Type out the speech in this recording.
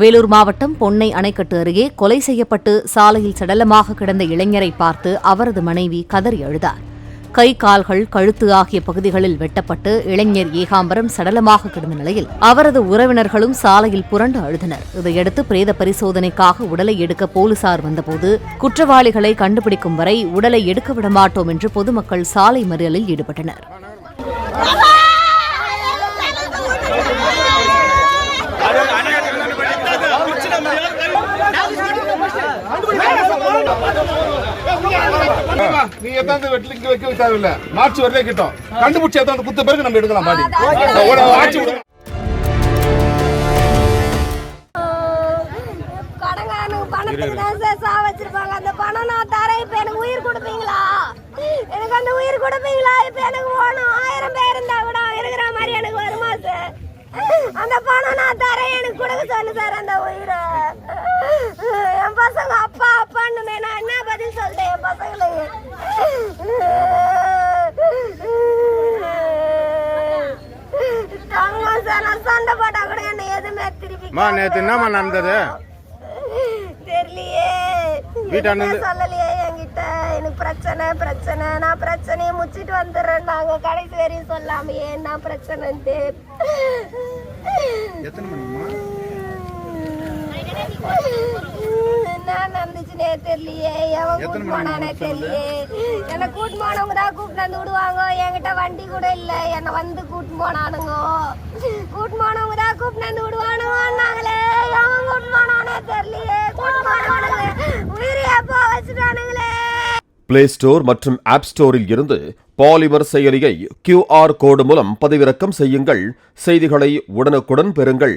வேலூர் மாவட்டம் பொன்னை அணைக்கட்டு அருகே கொலை செய்யப்பட்டு சாலையில் சடலமாக கிடந்த இளைஞரை பார்த்து அவரது மனைவி கதறி அழுதார். கை, கால்கள், கழுத்து ஆகிய பகுதிகளில் வெட்டப்பட்டு இளைஞர் ஏகாம்பரம் சடலமாக கிடந்த நிலையில் அவரது உறவினர்களும் சாலையில் புரண்டு அழுதனர். இதையடுத்து பிரேத பரிசோதனைக்காக உடலை எடுக்க போலீசார் வந்தபோது குற்றவாளிகளை கண்டுபிடிக்கும் வரை உடலை எடுக்க விடமாட்டோம் என்று பொதுமக்கள் சாலை மறியலில் ஈடுபட்டனர். நீங்க எதாவது வெட்டிலிங்க வைக்க தேவையில்ல. மார்ச் வரலே கிட்டோம் கண்டுபிடிச்சு எதாவது குத்த பிறகு நம்ம எடுக்கலாம். பாடி ஆட்சி பணத்துக்கு தான் சார் சாவச்சிருப்பாங்க. அந்த பணம் நான் தரேன். இப்ப எனக்கு உயிர் கொடுப்பீங்களா? எனக்கு அந்த உயிர் கொடுப்பீங்களா? இப்ப எனக்கு வேணும். 1000 பேர் இருந்தா கூட இருக்கிற மாதிரி எனக்கு வருமா சார்? அந்த பணம் நான் தரேன். எனக்கு கொடுக்க சொல்லு சார் அந்த உயிரை. என் பசங்க அப்பா அப்பான்னு நான் என்ன பதில் சொல்றேன் என் பசங்களுக்கு? சார் நான் சண்டை போட்டா கூட என்ன எதுவுமே திருப்பி நேத்து என்னமா நடந்தது தெரியலையே. சொல்லலையே என்கிட்ட. எனக்கு பிரச்சனை நான் பிரச்சனையை முச்சிட்டு வந்துடுறேன். நாங்க கடைசி வரையும் சொல்லாமையே என்ன பிரச்சனைன்ட்டு. என்ன நடந்துச்சுன்னே தெரியலையே. எவன் கூட்டு போனானே தெரியலையே. என்னை கூட்டு போனவங்க தான் கூப்பிட்டு வந்து விடுவாங்க. என்கிட்ட வண்டி கூட இல்லை. என்னை வந்து கூட்டு போனானுங்க. கூட்டு போனவங்க தான் கூப்பிட்டு வந்து விடுவானுங்கன்னாங்களே. எவன் கூட்டு போனானே தெரியலையே. கூட்டு போனவனுங்களே உயிரியா போ வச்சுட்டானுங்களே. பிளே ஸ்டோர் மற்றும் ஆப் ஸ்டோரில் இருந்து பாலிமர் செயலியை QR கோடு மூலம் பதிவிறக்கம் செய்யுங்கள். செய்திகளை உடனுக்குடன் பெறுங்கள்.